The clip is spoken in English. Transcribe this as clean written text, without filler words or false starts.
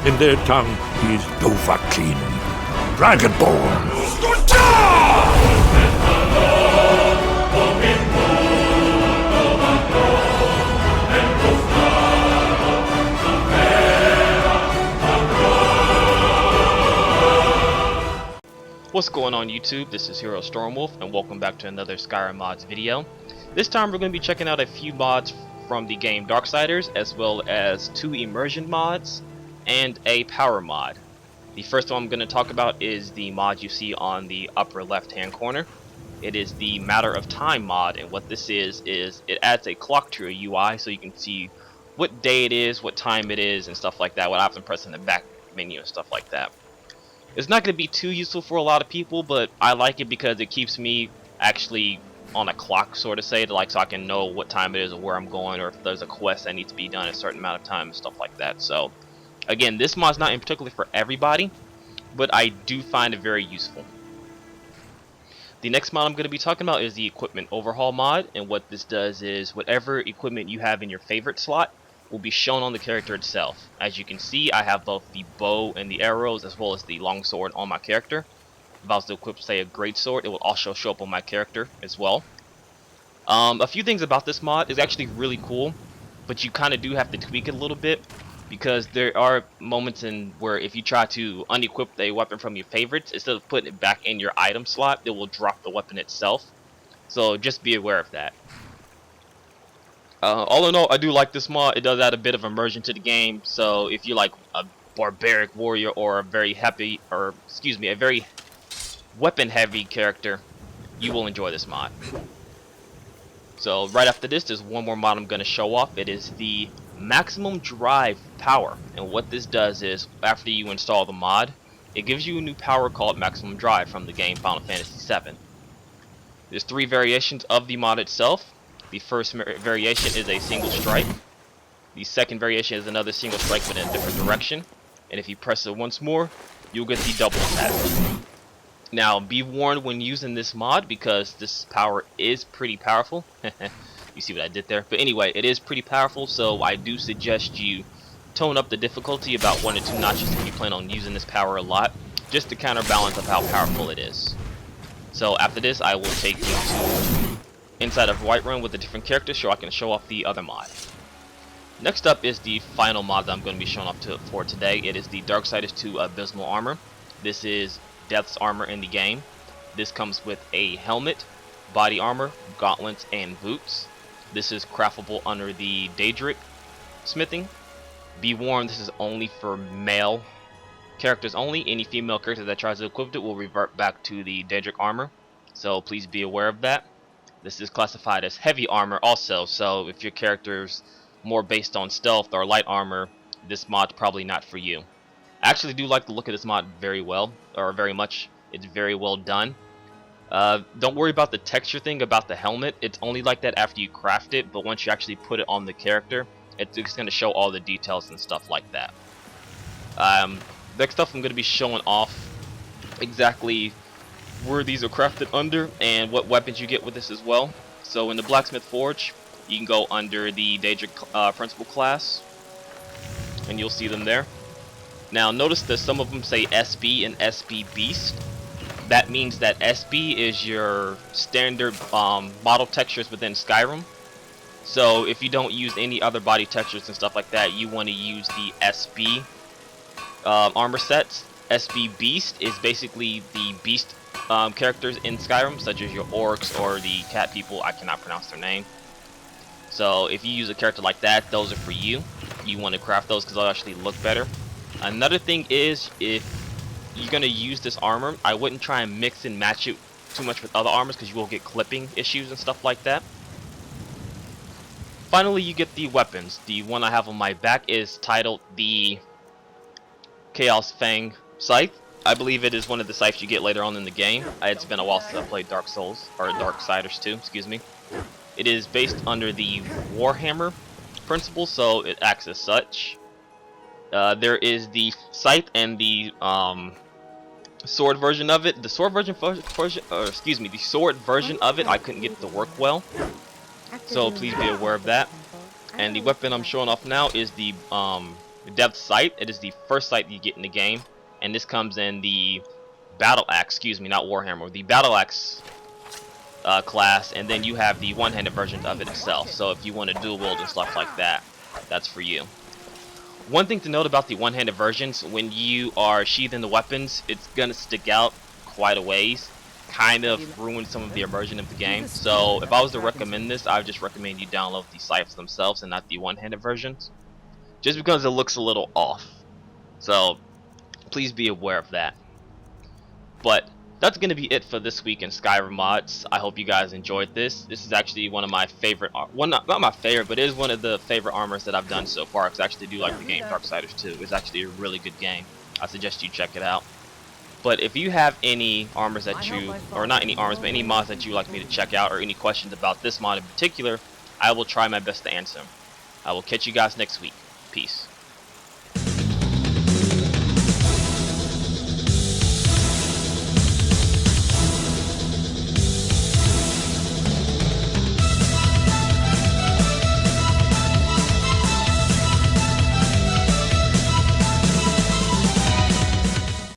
In their tongue, he's Dovahkiin, Dragonborn. What's going on YouTube? This is Hero Stormwolf and welcome back to another Skyrim mods video. This time we're going to be checking out a few mods from the game Darksiders, as well as 2 immersion mods and a power mod. The first one I'm going to talk about is the mod you see on the upper left hand corner. It is the Matter of Time mod, and what this is it adds a clock to your UI so you can see what day it is, what time it is, and stuff like that without pressing the back menu and stuff like that. It's not going to be too useful for a lot of people, but I like it because it keeps me actually on a clock, sort of say, so I can know what time it is or where I'm going, or if there's a quest that needs to be done in a certain amount of time and stuff like that. So again, this mod's not in particular for everybody, but I do find it very useful. The next mod I'm going to be talking about is the Equipment Overhaul mod, and what this does is whatever equipment you have in your favorite slot will be shown on the character itself. As you can see, I have both the bow and the arrows, as well as the longsword on my character. If I was to equip, say, a greatsword, it will also show up on my character as well. A few things about this mod is actually really cool, but you kind of do have to tweak it a little bit, because there are moments in where if you try to unequip a weapon from your favorites, instead of putting it back in your item slot, it will drop the weapon itself. So just be aware of that. All in all, I do like this mod. It does add a bit of immersion to the game. So if you like a barbaric warrior or a very a very weapon-heavy character, you will enjoy this mod. So right after this, there's one more mod I'm going to show off. It is the Maximum Drive power, and what this does is after you install the mod, it gives you a new power called Maximum Drive from the game Final Fantasy VII. There's 3 variations of the mod itself. The first variation is a single strike. The second variation is another single strike but in a different direction. And if you press it once more, you'll get the double attack. Now, be warned when using this mod, because this power is pretty powerful. You see what I did there? But anyway, it is pretty powerful, so I do suggest you tone up the difficulty about 1 or 2 notches if you plan on using this power a lot, just to counterbalance of how powerful it is. So after this, I will take you to inside of Whiterun with a different character so I can show off the other mod. Next up is the final mod that I'm going to be showing off for today. It is the Darksiders 2 Abyssal armor. This is Death's armor in the game. This comes with a helmet, body armor, gauntlets, and boots. This is craftable under the Daedric smithing. Be warned, this is only for male characters only. Any female character that tries to equip it will revert back to the Daedric armor, so please be aware of that. This is classified as heavy armor also, so if your character's more based on stealth or light armor, this mod's probably not for you. I actually do like the look of this mod very much. It's very well done. Don't worry about the texture thing about the helmet. It's only like that after you craft it, but once you actually put it on the character, it's going to show all the details and stuff like that. Next up, I'm going to be showing off exactly where these are crafted under and what weapons you get with this as well. So in the Blacksmith Forge, you can go under the Daedric Principal class, and you'll see them there. Now notice that some of them say SB and SB Beast. That means that SB is your standard model textures within Skyrim. So if you don't use any other body textures and stuff like that, you want to use the SB armor sets. SB Beast is basically the beast characters in Skyrim, such as your orcs or the cat people. I cannot pronounce their name. So if you use a character like that, those are for you. You want to craft those because they'll actually look better. Another thing is, if you're going to use this armor, I wouldn't try and mix and match it too much with other armors, because you will get clipping issues and stuff like that. Finally, you get the weapons. The one I have on my back is titled the Chaos Fang Scythe. I believe it is one of the scythes you get later on in the game. It's been a while since I played Darksiders 2, excuse me. It is based under the Warhammer principle, so it acts as such. There is the scythe and the sword version of it. The sword version the sword version of it I couldn't get it to work well, so please be aware of that. And the weapon I'm showing off now is the Depth Scythe. It is the first Scythe you get in the game, and this comes in the Battle Axe, excuse me, not Warhammer, the Battle Axe class, and then you have the one-handed version of it itself. So if you want to dual wield and stuff like that, that's for you. One thing to note about the one-handed versions, when you are sheathing the weapons, it's gonna stick out quite a ways, kind of ruin some of the immersion of the game. So if I was to recommend this, I would just recommend you download the scythes themselves and not the one-handed versions, just because it looks a little off. So please be aware of that. But that's going to be it for this week in Skyrim mods. I hope you guys enjoyed this. This is actually one of my favorite, not my favorite, but it is one of the favorite armors that I've done so far, because I actually do like the game Darksiders 2. It's actually a really good game. I suggest you check it out. But if you have any armors that you, or not any armors, but any mods that you would like me to check out, or any questions about this mod in particular, I will try my best to answer them. I will catch you guys next week. Peace.